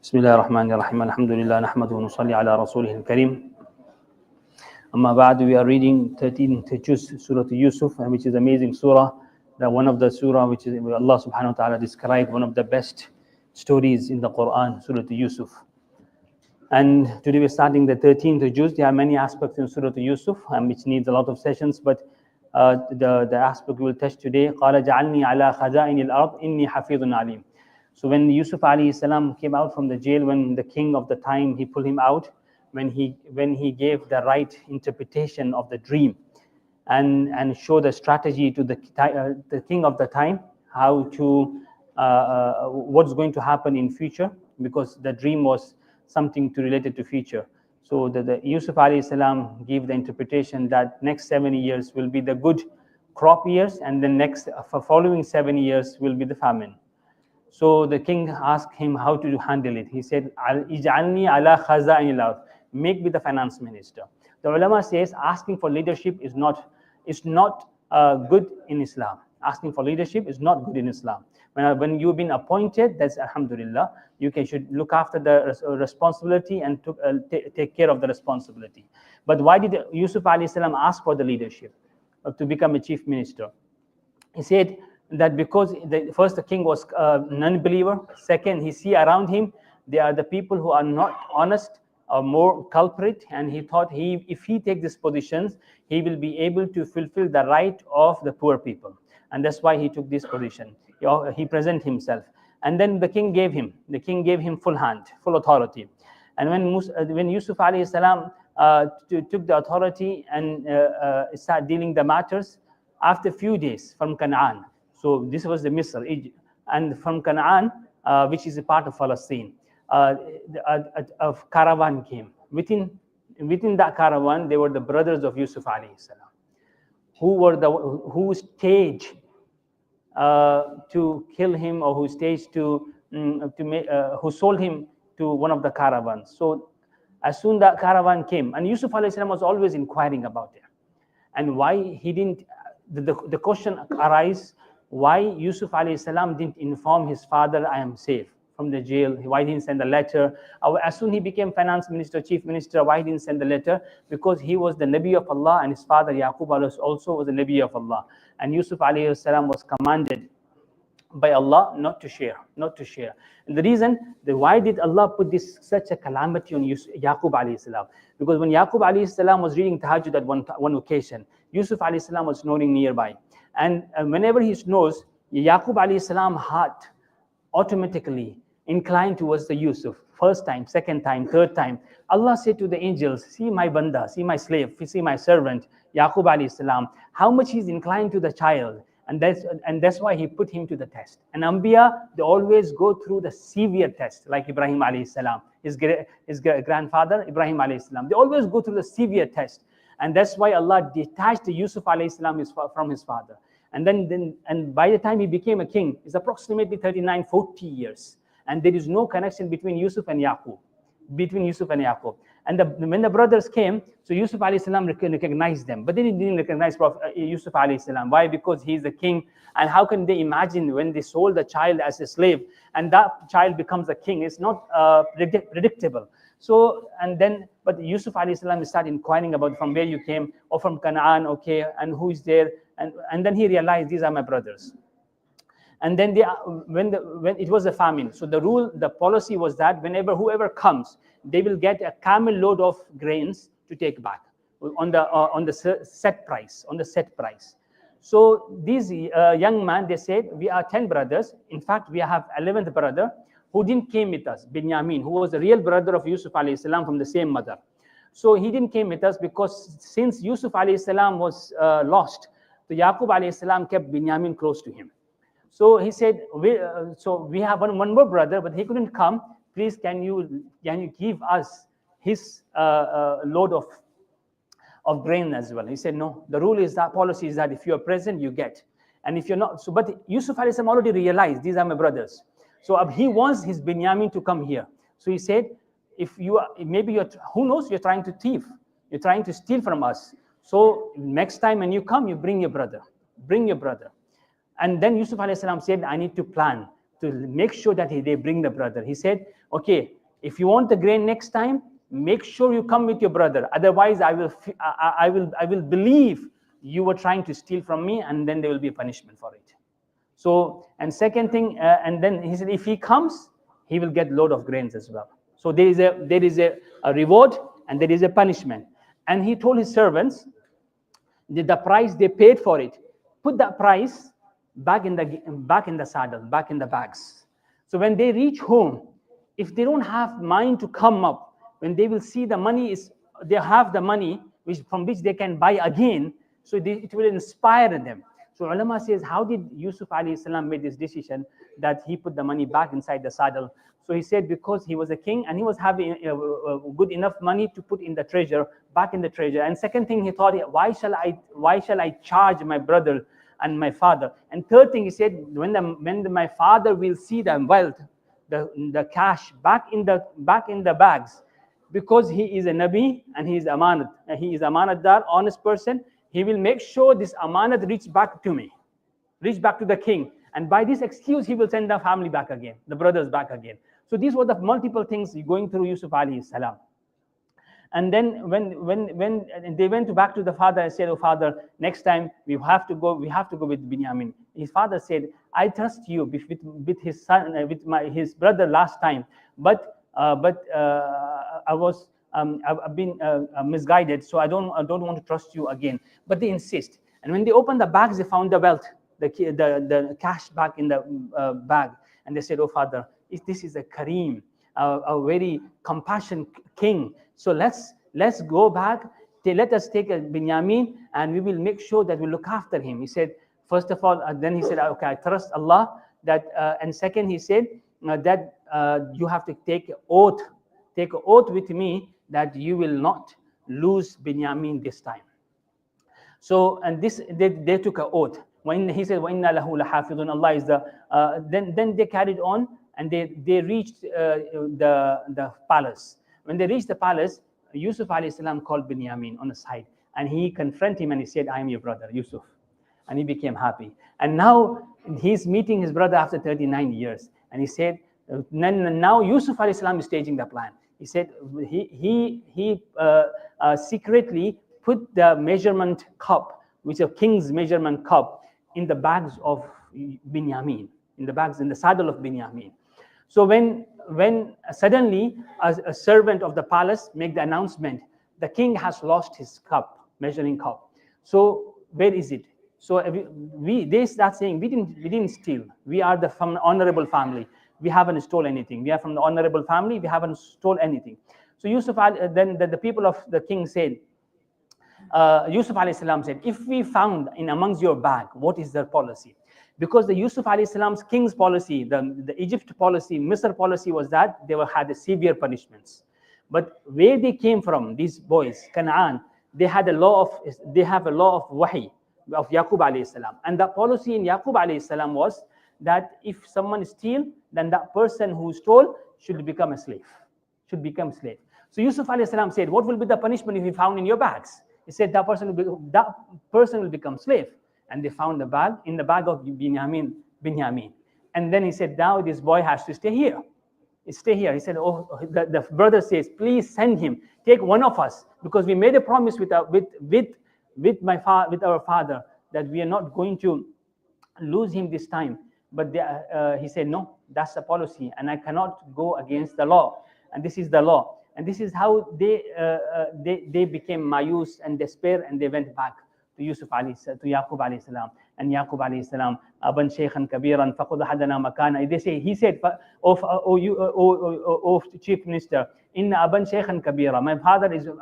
بسم الله الرحمن الرحيم الحمد لله نحمده ونصلي على رسوله الكريم أما بعد. We are reading 13th juz Surah Yusuf, which is amazing surah, that one of the surah which is Allah subhanahu wa ta'ala described one of the best stories in the Quran, Surah Yusuf. And today we're starting the 13th juz. There are many aspects in Surah Yusuf which needs a lot of sessions, but the aspect we will touch today, قال جعلني على خزائن الأرض إني حفيظ عليم. So when Yusuf alayhi salam came out from the jail, when the king of the time, he pulled him out, when he gave the right interpretation of the dream and showed a strategy to the king of the time, how to what's going to happen in future, because the dream was something to related to future. So the Yusuf alayhi salam gave the interpretation that next 70 years will be the good crop years, and the next following 7 years will be the famine. So the king asked him how to handle it. He said, "Ij'alni ala khaza'inil ard." Make me the finance minister. The ulama says asking for leadership is not good in Islam. Asking for leadership is not good in Islam. When you've been appointed, that's alhamdulillah. You should look after the responsibility and take care of the responsibility. But why did Yusuf alayhi salam ask for the leadership to become a chief minister? He said that because the king was a non-believer. Second, he see around him they are the people who are not honest or more culprit, and he thought if he take these positions, he will be able to fulfill the right of the poor people, and that's why he took this position. He present himself, and then the king gave him full hand, full authority. And when Yusuf alayhi salam took the authority and started dealing the matters, after a few days from Canaan. So this was the Misr, Egypt, and from Canaan, which is a part of Palestine, a caravan came. Within that caravan, they were the brothers of Yusuf alayhi salam, who staged to kill him, or who staged who sold him to one of the caravans. So as soon that caravan came, and Yusuf alayhi salam was always inquiring about it, and why he didn't. The question arises, why Yusuf alayhi salam didn't inform his father, I am safe from the jail? Why didn't send a letter? As soon he became finance minister, chief minister, why didn't send the letter? Because he was the Nabi of Allah, and his father Yaqub also was the Nabi of Allah. And Yusuf alayhi salam was commanded by Allah not to share. And the reason, why did Allah put such a calamity on Yaqub alayhi salam? Because when Yaqub alayhi salam was reading tahajjud at one occasion, Yusuf alayhi salam was snoring nearby. And whenever he snores, Yaqub alayhi salam heart automatically inclined towards the Yusuf. First time, second time, third time. Allah said to the angels, see my banda, see my slave, see my servant, Yaqub alayhi salam, how much he's inclined to the child. And that's why he put him to the test. And Anbiya, they always go through the severe test, like Ibrahim alayhi salam, his grandfather, Ibrahim alayhi salam. They always go through the severe test. And that's why Allah detached Yusuf alayhi salam from his father. And by the time he became a king, it's approximately 39, 40 years. And there is no connection between Yusuf and Yaqub. And when the brothers came, so Yusuf alayhi salam recognized them, but they didn't recognize Yusuf alayhi salam. Why? Because he's the king, and how can they imagine when they sold the child as a slave and that child becomes a king? It's not predictable. So, but Yusuf alayhi salam started inquiring about from where you came, or from Canaan, okay, and who is there, and then he realized these are my brothers. And then when it was a famine, so the policy was that whoever comes, they will get a camel load of grains to take back on the set price. So these young man, they said, we are 10 brothers. In fact, we have 11th brother who didn't came with us, Binyamin, who was the real brother of Yusuf alayhi salam from the same mother. So he didn't came with us because since Yusuf alayhi salam was lost, so Yaqub alayhi salam kept Binyamin close to him. So he said, we have one more brother, but he couldn't come. Please, can you give us his load of grain as well? He said, no. The rule is that policy is that if you are present, you get, and if you're not. So, but Yusuf alayhi salam already realized these are my brothers. So he wants his Binyamin to come here. So he said, if you are, who knows, you're trying to thief, you're trying to steal from us. So next time when you come, you bring your brother. And then Yusuf alayhi salam said, I need to plan to make sure that they bring the brother. He said, okay, if you want the grain next time, make sure you come with your brother. Otherwise, I will believe you were trying to steal from me, and then there will be a punishment for it. So, and second thing, and then he said, if he comes, he will get load of grains as well. So there is a reward and there is a punishment. And he told his servants that the price they paid for it, put that price back in the saddle, back in the bags. So when they reach home, if they don't have mind to come up, when they will see the money is, they have the money from which they can buy again, so it will inspire them. So ulama says, how did Yusuf alayhi salam made this decision that he put the money back inside the saddle? So he said, because he was a king and he was having good enough money to put in the treasure, back in the treasure. And second thing, he thought, why shall I charge my brother and my father? And third thing, he said, when my father will see the wealth, the cash back in the bags, because he is a Nabi and he is amanat, he is amanatdar, honest person, he will make sure this amanat reach back to me, reach back to the king. And by this excuse, he will send the family back again, the brothers back again. So these were the multiple things going through Yusuf alayhi salam. And then when they went back to the father and said, oh father, next time we have to go with Binyamin. His father said, I trust you with his son, his brother last time, but I've been misguided, so I don't want to trust you again. But they insist. And when they opened the bags, they found the wealth, the cash back in the bag. And they said, oh father, this is a Kareem, a very compassionate king. So let's go back. Let us take a Binyamin and we will make sure that we look after him. He said, first of all, then he said, okay, I trust Allah. And second, he said that you have to take an oath with me that you will not lose Binyamin this time. So, and this they took an oath. When he said, وَإِنَّا لَهُ لَحَافِظٌ, Allah is the, then they carried on and they reached the palace. When they reached the palace, Yusuf alayhi salam called Binyamin on the side and he confronted him and he said, I am your brother, Yusuf. And he became happy. And now he's meeting his brother after 39 years. And he said, now Yusuf alayhi salam is staging the plan. He said he secretly put the measurement cup, which is a king's measurement cup, in the bags of Binyamin, in the saddle of Binyamin. So when suddenly a servant of the palace make the announcement, the king has lost his cup, measuring cup. So where is it? So they start saying, we didn't steal. We are from an honorable family. We haven't stolen anything. We are from the honorable family. We haven't stolen anything. So Yusuf, then the people of the king said, Yusuf alayhi salam said, if we found in amongst your bag, what is their policy? Because the Yusuf alayhi salam's king's policy, the Egypt policy, Misr policy was that they had severe punishments. But where they came from, these boys, Canaan, they have a law of wahi, of Yaqub alayhi salam. And the policy in Yaqub alayhi salam was that if someone steals, then that person who stole should become a slave. So Yusuf alayhi salam said, what will be the punishment if we found in your bags? He said that person will become slave. And they found the bag in the bag of Binyamin. And then he said, now this boy has to stay here. He said, the brother says, please send him. Take one of us, because we made a promise with our father that we are not going to lose him this time. But he said, no, that's the policy, and I cannot go against the law. And this is the law. And this is how they became mayus and despair, and they went back to Yusuf alayhi salam, to Yaqub alayhi salam. And Yaqub alayhi salam, Aban Shaykhan Kabiran, Faqud Hadana Makana. He said, oh Chief Minister, Inna Aban Shaykhan Kabira.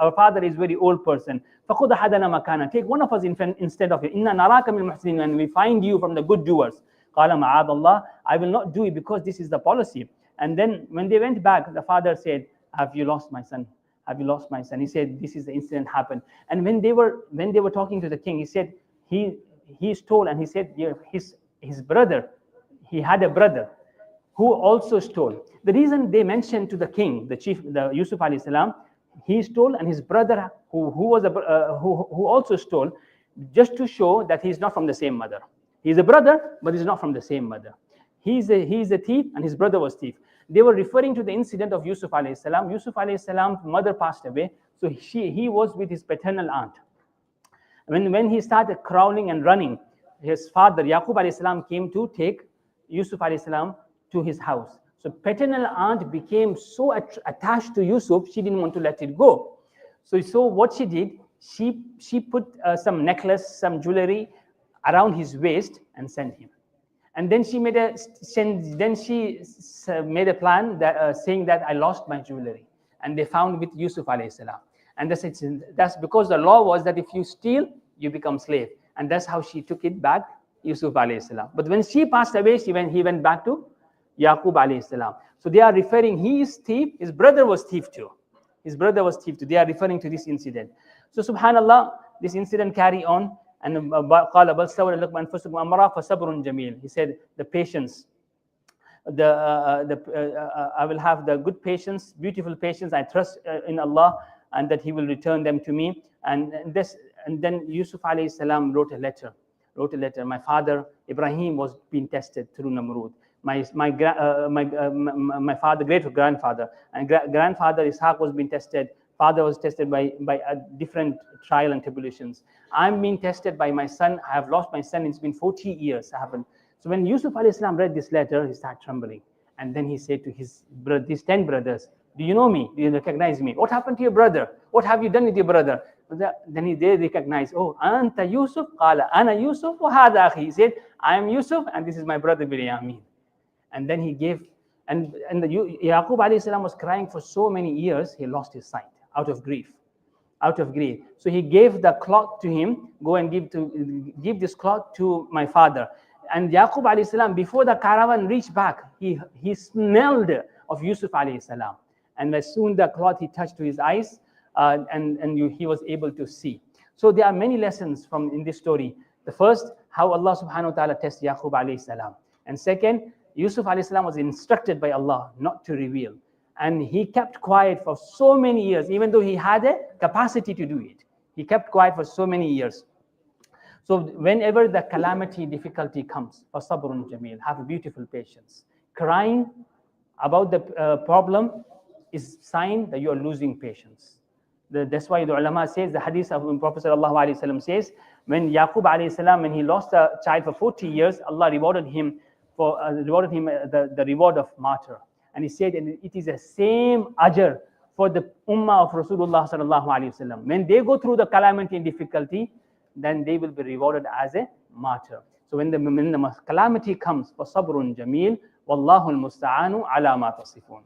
Our father is very old person. Faqud Hadana Makana. Take one of us instead of you. Inna Naraka min muhsinin, and we find you from the good doers. Qala ma'adallah, I will not do it because this is the policy. And then when they went back, the father said, have you lost my son? Have you lost my son? He said, this is the incident happened. And when they were talking to the king, he said, he stole, and he said, his brother, he had a brother who also stole. The reason they mentioned to the king, the Yusuf alayhi salam, he stole, and his brother who also stole, just to show that he's not from the same mother. He's a brother, but he's not from the same mother. He's a thief and his brother was thief. They were referring to the incident of Yusuf alayhi salam. Yusuf alayhi salam's mother passed away, so he was with his paternal aunt. When he started crawling and running, his father Yaqub alayhi salam came to take Yusuf alayhi salam to his house. So paternal aunt became so attached to Yusuf, she didn't want to let it go. So what she did, she put some necklace, some jewelry around his waist and sent him. And then she made a plan that saying that I lost my jewelry, and they found with Yusuf alayhi salam. And that's because the law was that if you steal, you become slave, and that's how she took it back, Yusuf alayhi salam. But when she passed away, he went back to Yaqub alayhi salam. So they are referring, he is thief, his brother was thief too. His brother was thief too. They are referring to this incident. So subhanallah, this incident carry on. And he said, the patience, I will have the good patience, beautiful patience. I trust in Allah, and that He will return them to me. And then Yusuf alayhi salam wrote a letter. My father Ibrahim was being tested through Namrud. My father, great grandfather, and grandfather Ishaq was being tested. Father was tested by a different trial and tribulations. I'm being tested by my son. I have lost my son. It's been 40 years. So when Yusuf alayhi salam read this letter, he started trembling. And then he said to his 10 brothers, do you know me? Do you recognize me? What happened to your brother? What have you done with your brother? Then they recognized, oh, Anta Yusuf, Qala, Ana Yusuf, wa hada akhi. He said, I am Yusuf, and this is my brother Binyamin. And then he gave, and Yaqub alayhi salam was crying for so many years, he lost his sight out of grief. So he gave the cloth to him, go and give this cloth to my father. And Yaqub alayhi salam, before the caravan reached back, he smelled of Yusuf alayhi salam. And as soon the cloth he touched to his eyes, he was able to see. So there are many lessons in this story. The first, how Allah subhanahu wa ta'ala tests Yaqub alayhi salam. And second, Yusuf alayhi salam was instructed by Allah not to reveal. And he kept quiet for so many years, even though he had a capacity to do it. He kept quiet for so many years. So whenever the calamity, difficulty comes, فَصَبْرٌ جَمِيلٌ, have a beautiful patience. Crying about the problem is sign that you are losing patience. That's why the ulama says, the hadith of Prophet ﷺ says, when Yaqub alayhi salam, when he lost a child for 40 years, Allah rewarded him the reward of martyr. And he said, and it is the same ajr for the ummah of Rasulullah sallallahu alaihi wasallam. When they go through the calamity and difficulty, then they will be rewarded as a martyr. So when the calamity comes, فَصَبْرٌ جَمِيلٌ وَاللَّهُ الْمُسْتَعَانُ عَلَى مَا تَصِفُونَ.